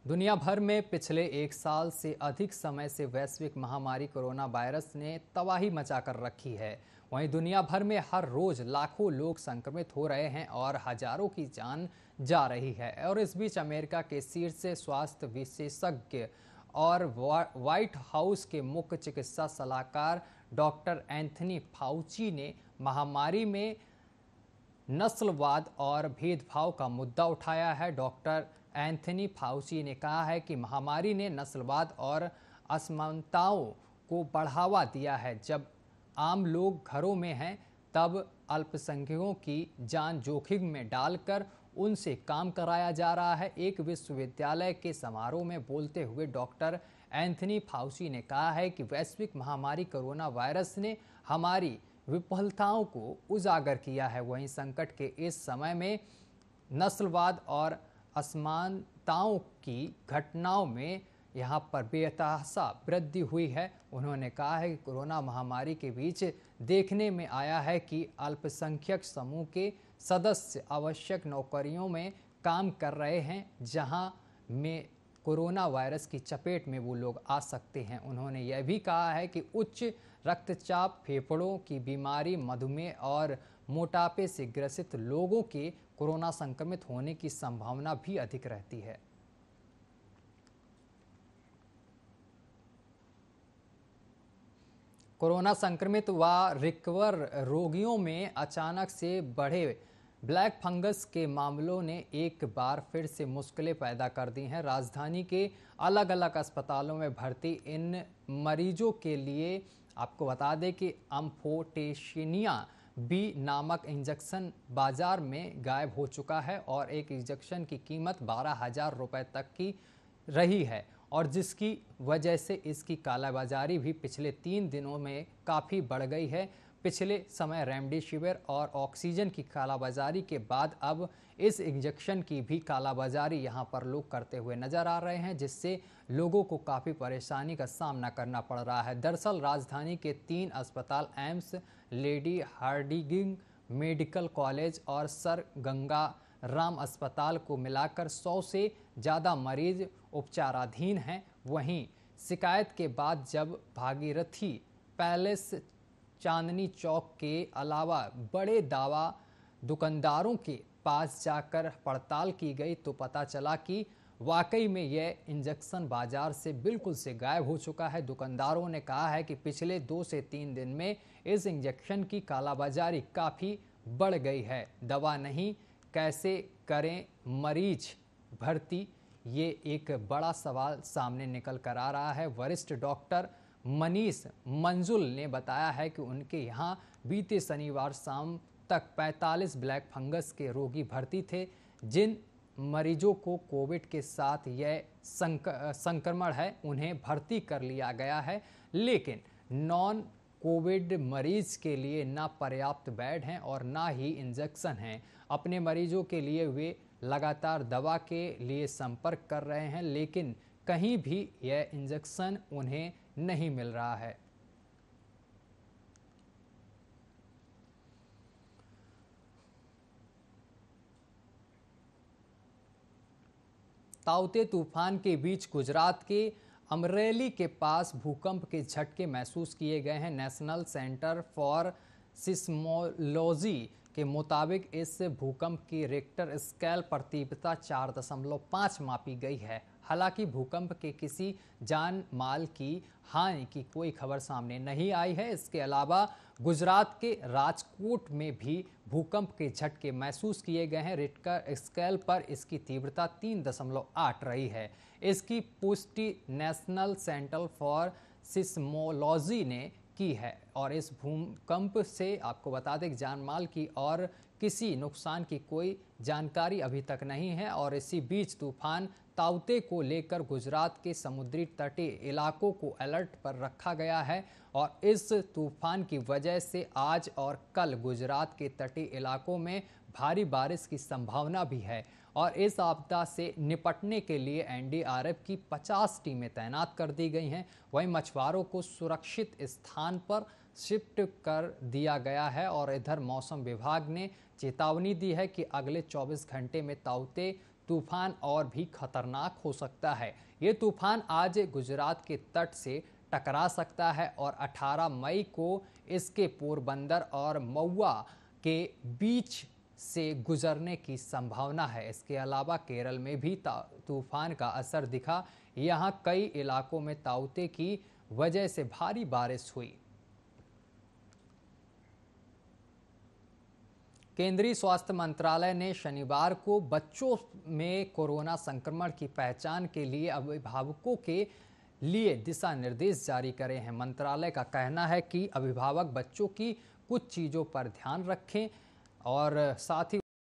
दुनिया भर में पिछले एक साल से अधिक समय से वैश्विक महामारी कोरोना वायरस ने तबाही मचाकर रखी है। वहीं दुनिया भर में हर रोज लाखों लोग संक्रमित हो रहे हैं और हजारों की जान जा रही है। और इस बीच अमेरिका के शीर्ष स्वास्थ्य विशेषज्ञ और व्हाइट हाउस के मुख्य चिकित्सा सलाहकार डॉक्टर एंथनी फाउची ने महामारी में नस्लवाद और भेदभाव का मुद्दा उठाया है। डॉक्टर एंथनी फाउची ने कहा है कि महामारी ने नस्लवाद और असमानताओं को बढ़ावा दिया है। जब आम लोग घरों में हैं, तब अल्पसंख्यकों की जान जोखिम में डालकर उनसे काम कराया जा रहा है। एक विश्वविद्यालय के समारोह में बोलते हुए डॉक्टर एंथनी फाउची ने कहा है कि वैश्विक महामारी कोरोना वायरस ने हमारी विफलताओं को उजागर किया है। वहीं संकट के इस समय में नस्लवाद और असमानताओं की घटनाओं में यहाँ पर बेतहाशा वृद्धि हुई है। उन्होंने कहा है कि कोरोना महामारी के बीच देखने में आया है कि अल्पसंख्यक समूह के सदस्य आवश्यक नौकरियों में काम कर रहे हैं, जहाँ में कोरोना वायरस की चपेट में वो लोग आ सकते हैं। उन्होंने यह भी कहा है कि उच्च रक्तचाप, फेफड़ों की बीमारी, मधुमेह और मोटापे से ग्रसित लोगों के कोरोना संक्रमित होने की संभावना भी अधिक रहती है। कोरोना संक्रमित व रिकवर रोगियों में अचानक से बढ़े ब्लैक फंगस के मामलों ने एक बार फिर से मुश्किलें पैदा कर दी हैं। राजधानी के अलग अलग अस्पतालों में भर्ती इन मरीजों के लिए आपको बता दें कि अम्फोटेसिनिया बी नामक इंजेक्शन बाजार में गायब हो चुका है और एक इंजेक्शन की कीमत 12,000 रुपये तक की रही है, और जिसकी वजह से इसकी कालाबाजारी भी पिछले 3 दिनों में काफ़ी बढ़ गई है। पिछले समय रेमडेसिविर और ऑक्सीजन की कालाबाजारी के बाद अब इस इंजेक्शन की भी कालाबाजारी यहां पर लोग करते हुए नजर आ रहे हैं, जिससे लोगों को काफ़ी परेशानी का सामना करना पड़ रहा है। दरअसल राजधानी के 3 अस्पताल AIIMS, Lady Hardinge Medical College और सर गंगा राम अस्पताल को मिलाकर 100 से ज़्यादा मरीज उपचाराधीन हैं। वहीं शिकायत के बाद जब भागीरथी पैलेस, चांदनी चौक के अलावा बड़े दावा दुकानदारों के पास जाकर पड़ताल की गई तो पता चला कि वाकई में यह इंजेक्शन बाजार से बिल्कुल से गायब हो चुका है। दुकानदारों ने कहा है कि पिछले 2 से 3 दिन में इस इंजेक्शन की कालाबाजारी काफ़ी बढ़ गई है। दवा नहीं, कैसे करें मरीज भर्ती, ये एक बड़ा सवाल सामने निकल कर आ रहा है। वरिष्ठ डॉक्टर मनीष मंजुल ने बताया है कि उनके यहाँ बीते शनिवार शाम तक 45 ब्लैक फंगस के रोगी भर्ती थे। जिन मरीजों को कोविड के साथ यह संक्रमण है, उन्हें भर्ती कर लिया गया है, लेकिन नॉन कोविड मरीज के लिए ना पर्याप्त बेड हैं और ना ही इंजेक्शन हैं। अपने मरीजों के लिए वे लगातार दवा के लिए संपर्क कर रहे हैं, लेकिन कहीं भी यह इंजेक्शन उन्हें नहीं मिल रहा है। ताउते तूफान के बीच गुजरात के अमरेली के पास भूकंप के झटके महसूस किए गए हैं। नेशनल सेंटर फॉर सिस्मोलॉजी के मुताबिक इस भूकंप की रिक्टर स्केल पर तीव्रता 4.5 मापी गई है। हालांकि भूकंप के किसी जान माल की हानि की कोई खबर सामने नहीं आई है। इसके अलावा गुजरात के राजकोट में भी भूकंप के झटके महसूस किए गए हैं। रिक्टर स्केल पर इसकी तीव्रता 3.8 रही है। इसकी पुष्टि नेशनल सेंटर फॉर सिस्मोलॉजी ने की है और इस भूकंप से आपको बता दें कि जान माल की और किसी नुकसान की कोई जानकारी अभी तक नहीं है। और इसी बीच तूफान ताउते को लेकर गुजरात के समुद्री तटीय इलाकों को अलर्ट पर रखा गया है और इस तूफान की वजह से आज और कल गुजरात के तटीय इलाकों में भारी बारिश की संभावना भी है। और इस आपदा से निपटने के लिए एनडीआरएफ की 50 टीमें तैनात कर दी गई हैं। वहीं मछुआरों को सुरक्षित स्थान पर शिफ्ट कर दिया गया है और इधर मौसम विभाग ने चेतावनी दी है कि अगले 24 घंटे में ताउते तूफान और भी खतरनाक हो सकता है। ये तूफान आज गुजरात के तट से टकरा सकता है और 18 मई को इसके पोरबंदर और मऊआ के बीच से गुजरने की संभावना है। इसके अलावा केरल में भी तूफान का असर दिखा। यहाँ कई इलाकों में ताउते की वजह से भारी बारिश हुई। केंद्रीय स्वास्थ्य मंत्रालय ने शनिवार को बच्चों में कोरोना संक्रमण की पहचान के लिए अभिभावकों के लिए दिशा निर्देश जारी करे हैं। मंत्रालय का कहना है कि अभिभावक बच्चों की कुछ चीज़ों पर ध्यान रखें और साथ ही